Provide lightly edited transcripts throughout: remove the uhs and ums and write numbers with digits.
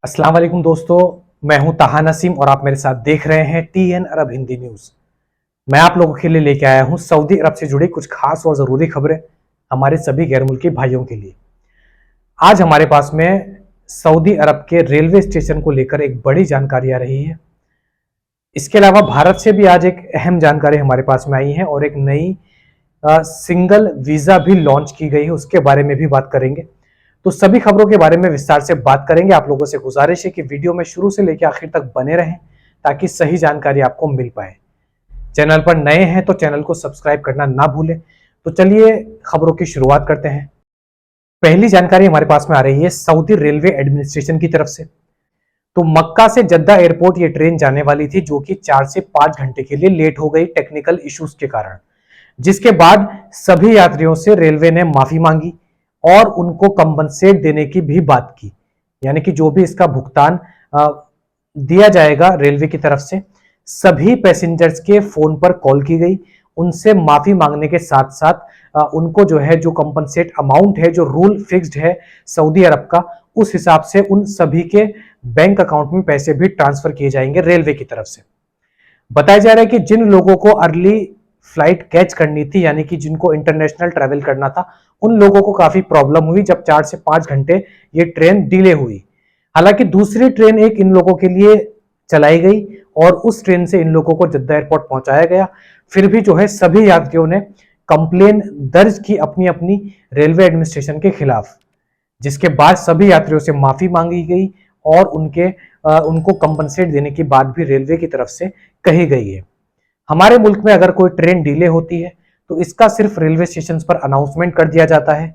अस्सलाम वालेकुम दोस्तों, मैं हूं ताहा नसीम और आप मेरे साथ देख रहे हैं टीएन अरब हिंदी न्यूज। मैं आप लोगों के लिए लेके आया हूं सऊदी अरब से जुड़ी कुछ खास और जरूरी खबरें हमारे सभी गैर मुल्की भाइयों के लिए। आज हमारे पास में सऊदी अरब के रेलवे स्टेशन को लेकर एक बड़ी जानकारी आ रही है। इसके अलावा भारत से भी आज एक अहम जानकारी हमारे पास में आई है और एक नई सिंगल वीजा भी लॉन्च की गई है, उसके बारे में भी बात करेंगे। तो सभी खबरों के बारे में विस्तार से बात करेंगे। आप लोगों से गुजारिश है कि वीडियो में शुरू से लेकर आखिर तक बने रहें ताकि सही जानकारी आपको मिल पाए। चैनल पर नए हैं तो चैनल को सब्सक्राइब करना ना भूलें। तो चलिए खबरों की शुरुआत करते हैं। पहली जानकारी हमारे पास में आ रही है सऊदी रेलवे एडमिनिस्ट्रेशन की तरफ से। तो मक्का से जद्दा एयरपोर्ट ये ट्रेन जाने वाली थी, जो कि 4 से 5 घंटे के लिए लेट हो गई टेक्निकल इश्यूज के कारण, जिसके बाद सभी यात्रियों से रेलवे ने माफी मांगी और उनको कंपनसेट देने की भी बात की। यानी कि जो भी इसका भुगतान दिया जाएगा रेलवे की तरफ से, सभी पैसेंजर्स के फोन पर कॉल की गई, उनसे माफी मांगने के साथ साथ उनको जो है जो कंपनसेट अमाउंट है, जो रूल फिक्स्ड है सऊदी अरब का, उस हिसाब से उन सभी के बैंक अकाउंट में पैसे भी ट्रांसफर किए जाएंगे रेलवे की तरफ से। बताया जा रहा है कि जिन लोगों को अर्ली फ्लाइट कैच करनी थी, यानी कि जिनको इंटरनेशनल ट्रैवल करना था, उन लोगों को काफी प्रॉब्लम हुई जब 4 से 5 घंटे ये ट्रेन डिले हुई। हालांकि दूसरी ट्रेन एक इन लोगों के लिए चलाई गई और उस ट्रेन से इन लोगों को जद्दा एयरपोर्ट पहुंचाया गया। फिर भी जो है सभी यात्रियों ने कंप्लेन दर्ज की अपनी अपनी रेलवे एडमिनिस्ट्रेशन के खिलाफ, जिसके बाद सभी यात्रियों से माफी मांगी गई और उनको कंपनसेट देने की बात भी रेलवे की तरफ से कही गई है। हमारे मुल्क में अगर कोई ट्रेन डिले होती है तो इसका सिर्फ रेलवे स्टेशन पर अनाउंसमेंट कर दिया जाता है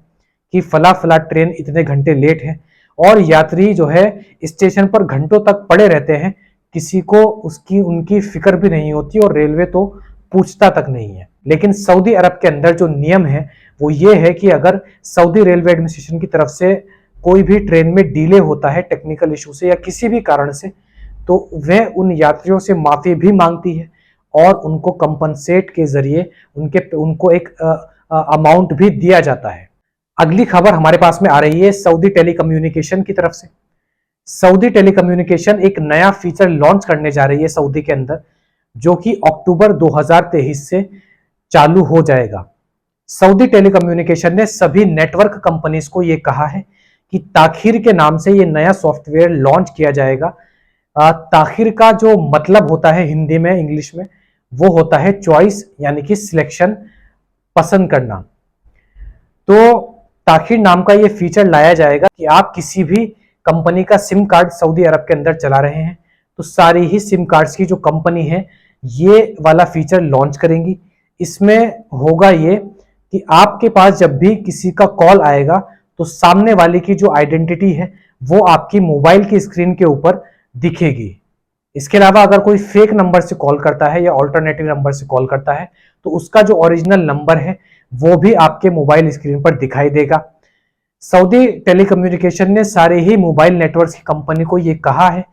कि फला फला ट्रेन इतने घंटे लेट है, और यात्री जो है स्टेशन पर घंटों तक पड़े रहते हैं, किसी को उनकी फिक्र भी नहीं होती और रेलवे तो पूछता तक नहीं है। लेकिन सऊदी अरब के अंदर जो नियम है वो ये है कि अगर सऊदी रेलवे एडमिनिस्ट्रेशन की तरफ से कोई भी ट्रेन में डिले होता है टेक्निकल इशू से या किसी भी कारण से, तो वह उन यात्रियों से माफी भी मांगती है और उनको कंपनसेट के जरिए उनको एक अमाउंट भी दिया जाता है। अगली खबर हमारे पास में आ रही है सऊदी टेलीकम्युनिकेशन की तरफ से। सऊदी टेलीकम्युनिकेशन एक नया फीचर लॉन्च करने जा रही है सऊदी के अंदर, जो कि अक्टूबर 2023 से चालू हो जाएगा। सऊदी टेलीकम्युनिकेशन ने सभी नेटवर्क कंपनीज को यह कहा है कि ताखिर के नाम से यह नया सॉफ्टवेयर लॉन्च किया जाएगा। ताखिर का जो मतलब होता है हिंदी में, इंग्लिश में, वो होता है चॉइस, यानी कि सिलेक्शन, पसंद करना। तो ताखिर नाम का ये फीचर लाया जाएगा कि आप किसी भी कंपनी का सिम कार्ड सऊदी अरब के अंदर चला रहे हैं तो सारी ही सिम कार्ड्स की जो कंपनी है ये वाला फीचर लॉन्च करेंगी। इसमें होगा ये कि आपके पास जब भी किसी का कॉल आएगा तो सामने वाले की जो आइडेंटिटी है वो आपकी मोबाइल की स्क्रीन के ऊपर दिखेगी। इसके अलावा अगर कोई फेक नंबर से कॉल करता है या ऑल्टरनेटिव नंबर से कॉल करता है तो उसका जो ओरिजिनल नंबर है वो भी आपके मोबाइल स्क्रीन पर दिखाई देगा। सऊदी टेलीकम्युनिकेशन ने सारे ही मोबाइल नेटवर्क की कंपनी को यह कहा है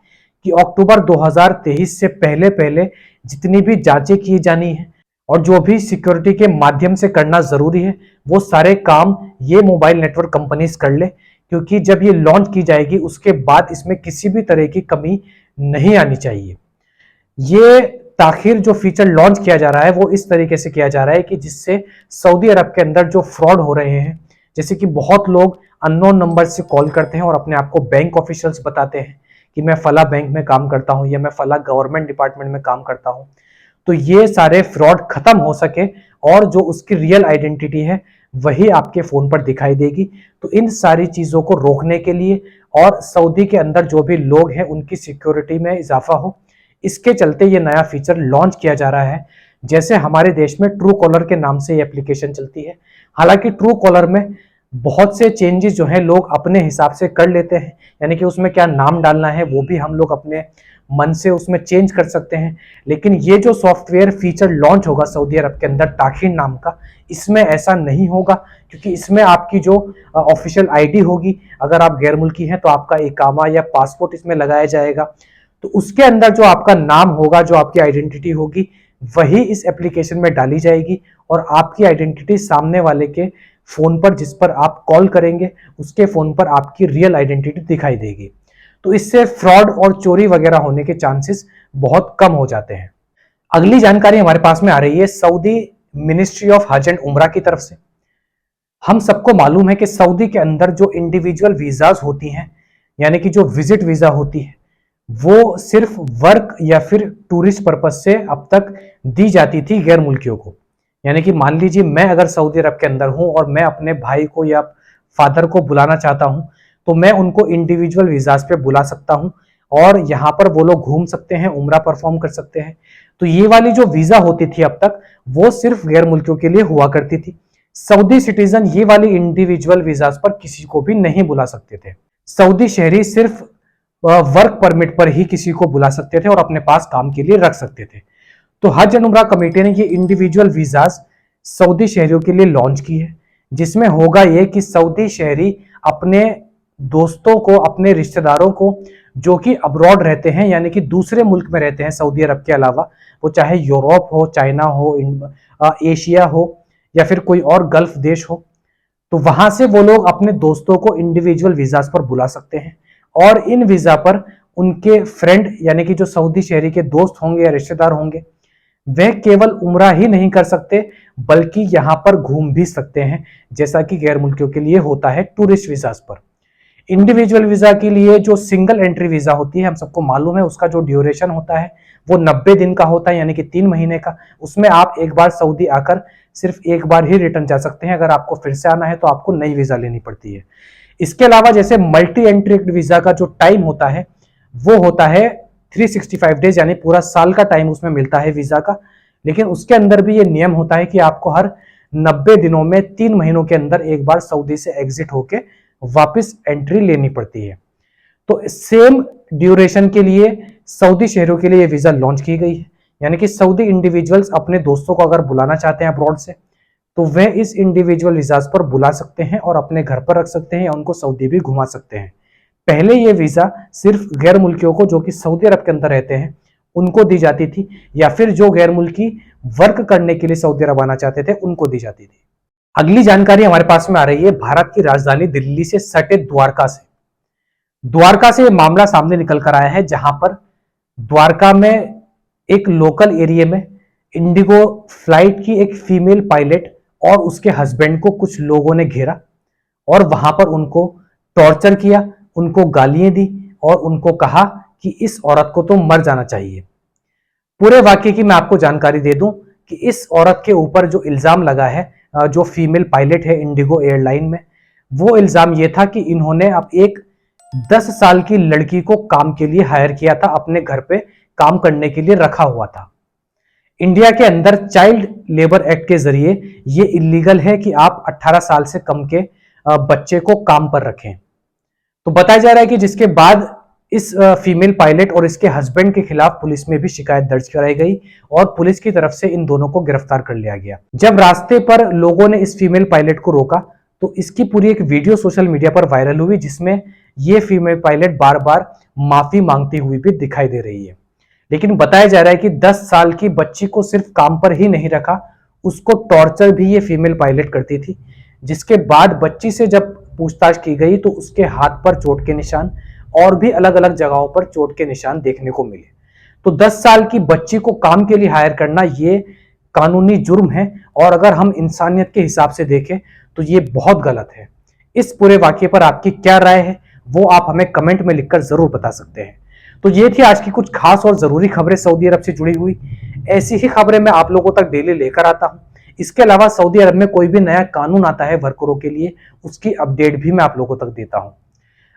कि अक्टूबर 2023 से पहले पहले जितनी भी जांचें की जानी है और जो भी सिक्योरिटी के माध्यम से करना जरूरी है वो सारे काम ये मोबाइल नेटवर्क कंपनीज कर ले, क्योंकि जब ये लॉन्च की जाएगी उसके बाद इसमें किसी भी तरह की कमी नहीं आनी चाहिए। ये ताखिर जो फीचर लॉन्च किया जा रहा है वो इस तरीके से किया जा रहा है कि जिससे सऊदी अरब के अंदर जो फ्रॉड हो रहे हैं, जैसे कि बहुत लोग अननोन नंबर से कॉल करते हैं और अपने आप को बैंक ऑफिशियल्स बताते हैं कि मैं फला बैंक में काम करता हूं या मैं फला गवर्नमेंट डिपार्टमेंट में काम करता हूं, तो ये सारे फ्रॉड खत्म हो सके और जो उसकी रियल आइडेंटिटी है वही आपके फोन पर दिखाई देगी। तो इन सारी चीजों को रोकने के लिए और सऊदी के अंदर जो भी लोग हैं उनकी सिक्योरिटी में इजाफा हो, इसके चलते ये नया फीचर लॉन्च किया जा रहा है। जैसे हमारे देश में ट्रू कॉलर के नाम से ये एप्लीकेशन चलती है, हालांकि ट्रू कॉलर में बहुत से चेंजेस जो है लोग अपने हिसाब से कर लेते हैं, यानी कि उसमें क्या नाम डालना है वो भी हम लोग अपने मन से उसमें चेंज कर सकते हैं। लेकिन ये जो सॉफ्टवेयर फीचर लॉन्च होगा सऊदी अरब के अंदर ताखिर नाम का, इसमें ऐसा नहीं होगा, क्योंकि इसमें आपकी जो ऑफिशियल आईडी होगी, अगर आप गैर मुल्की हैं तो आपका इकामा या पासपोर्ट इसमें लगाया जाएगा, तो उसके अंदर जो आपका नाम होगा, जो आपकी आइडेंटिटी होगी, वही इस एप्लीकेशन में डाली जाएगी और आपकी आइडेंटिटी सामने वाले के फोन पर जिस पर आप कॉल करेंगे उसके फोन पर आपकी रियल आइडेंटिटी दिखाई देगी। तो इससे फ्रॉड और चोरी वगैरह होने के चांसेस बहुत कम हो जाते हैं। अगली जानकारी हमारे पास में आ रही है सऊदी मिनिस्ट्री ऑफ हज एंड उम्रा की तरफ से। हम सबको मालूम है कि सऊदी के अंदर जो इंडिविजुअल वीजाज होती हैं, यानी कि जो विजिट वीजा होती है, वो सिर्फ वर्क या फिर टूरिस्ट पर्पज से अब तक दी जाती थी गैर मुल्कियों को। यानी कि मान लीजिए मैं अगर सऊदी अरब के अंदर हूं और मैं अपने भाई को या फादर को बुलाना चाहता हूं, तो मैं उनको इंडिविजुअल वीजाज पे बुला सकता हूं और यहाँ पर वो लोग घूम सकते हैं, उम्रा परफॉर्म कर सकते हैं। तो ये वाली जो वीजा होती थी अब तक, वो सिर्फ गैर मुल्कियों के लिए हुआ करती थी। सऊदी सिटीजन ये वाली इंडिविजुअल वीजाज पर किसी को भी नहीं बुला सकते थे। सऊदी शहरी सिर्फ वर्क परमिट पर ही किसी को बुला सकते थे और अपने पास काम के लिए रख सकते थे। तो हज एंड उम्रा कमेटी ने ये इंडिविजुअल वीजाज सऊदी शहरियों के लिए लॉन्च की है, जिसमें होगा ये कि सऊदी शहरी अपने दोस्तों को, अपने रिश्तेदारों को जो कि अब्रॉड रहते हैं, यानी कि दूसरे मुल्क में रहते हैं सऊदी अरब के अलावा, वो चाहे यूरोप हो, चाइना हो, एशिया हो या फिर कोई और गल्फ देश हो, तो वहां से वो लोग अपने दोस्तों को इंडिविजुअल वीजाज पर बुला सकते हैं और इन वीजा पर उनके फ्रेंड यानी कि जो सऊदी शहरी के दोस्त होंगे या रिश्तेदार होंगे, वह केवल उम्रा ही नहीं कर सकते बल्कि यहां पर घूम भी सकते हैं, जैसा कि गैर मुल्कियों के लिए होता है टूरिस्ट वीजाज पर। इंडिविजुअल वीजा के लिए जो सिंगल एंट्री वीजा होती है, हम सबको मालूम है उसका जो ड्यूरेशन होता है वो 90 दिन का होता है, यानी कि 3 महीने का। उसमें आप एक बार सऊदी आकर सिर्फ एक बार ही रिटर्न जा सकते हैं। अगर आपको फिर से आना है तो आपको नई वीजा लेनी पड़ती है। इसके अलावा जैसे मल्टी एंट्री वीजा का जो टाइम होता है वो होता है 365 डेज, यानी पूरा साल का टाइम उसमें मिलता है वीजा का। लेकिन उसके अंदर भी ये नियम होता है कि आपको हर 90 दिनों में 3 महीनों के अंदर एक बार सऊदी से एग्जिट होके वापस एंट्री लेनी पड़ती है। तो सेम ड्यूरेशन के लिए सऊदी शहरों के लिए वीजा लॉन्च की गई है, यानी कि सऊदी इंडिविजुअल्स अपने दोस्तों को अगर बुलाना चाहते हैं अब्रॉड से, तो वह इस इंडिविजुअल वीजाज पर बुला सकते हैं और अपने घर पर रख सकते हैं या उनको सऊदी भी घुमा सकते हैं। पहले ये वीजा सिर्फ गैर मुल्कियों को जो कि सऊदी अरब के अंदर रहते हैं उनको दी जाती थी, या फिर जो गैर मुल्की वर्क करने के लिए सऊदी अरब आना चाहते थे उनको दी जाती थी। अगली जानकारी हमारे पास में आ रही है भारत की राजधानी दिल्ली से सटे द्वारका से। द्वारका से यह मामला सामने निकल कर आया है, जहां पर द्वारका में एक लोकल एरिया में इंडिगो फ्लाइट की एक फीमेल पायलट और उसके हस्बैंड को कुछ लोगों ने घेरा और वहां पर उनको टॉर्चर किया, उनको गालियां दी और उनको कहा कि इस औरत को तो मर जाना चाहिए। पूरे वाकये की मैं आपको जानकारी दे दूं कि इस औरत के ऊपर जो इल्जाम लगा है, जो फीमेल पायलट है इंडिगो एयरलाइन में, वो इल्जाम ये था कि इन्होंने अब एक 10 साल की लड़की को काम के लिए हायर किया था, अपने घर पे काम करने के लिए रखा हुआ था। इंडिया के अंदर चाइल्ड लेबर एक्ट के जरिए ये इलीगल है कि आप 18 साल से कम के बच्चे को काम पर रखें। तो बताया जा रहा है कि जिसके बाद इस फीमेल पायलट और इसके हस्बैंड के खिलाफ पुलिस में भी शिकायत दर्ज कराई गई और पुलिस की तरफ से इन दोनों को गिरफ्तार कर लिया गया। जब रास्ते पर लोगों ने इस फीमेल पायलट को रोका तो इसकी पूरी एक वीडियो सोशल मीडिया पर वायरल हुई, जिसमें ये फीमेल पायलट बार बार माफी मांगती हुई भी दिखाई दे रही है। लेकिन बताया जा रहा है कि 10 साल की बच्ची को सिर्फ काम पर ही नहीं रखा, उसको टॉर्चर भी ये फीमेल पायलट करती थी, जिसके बाद बच्ची से जब पूछताछ की गई तो उसके हाथ पर चोट के निशान और भी अलग अलग जगहों पर चोट के निशान देखने को मिले। तो 10 साल की बच्ची को काम के लिए हायर करना ये कानूनी जुर्म है और अगर हम इंसानियत के हिसाब से देखें तो ये बहुत गलत है। इस पूरे वाकये पर आपकी क्या राय है वो आप हमें कमेंट में लिखकर जरूर बता सकते हैं। तो ये थी आज की कुछ खास और जरूरी खबरें सऊदी अरब से जुड़ी हुई। ऐसी ही खबरें मैं आप लोगों तक डेली लेकर आता हूं। इसके अलावा सऊदी अरब में कोई भी नया कानून आता है वर्करों के लिए, उसकी अपडेट भी मैं आप लोगों तक देता हूं।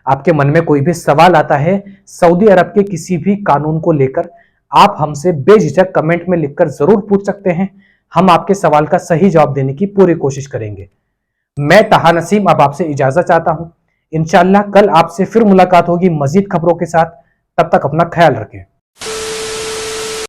आपके मन में कोई भी सवाल आता है सऊदी अरब के किसी भी कानून को लेकर, आप हमसे बेझिझक कमेंट में लिखकर जरूर पूछ सकते हैं। हम आपके सवाल का सही जवाब देने की पूरी कोशिश करेंगे। मैं ताहा नसीम अब आपसे इजाजत चाहता हूं। इंशाअल्लाह कल आपसे फिर मुलाकात होगी मजीद खबरों के साथ। तब तक अपना ख्याल रखें।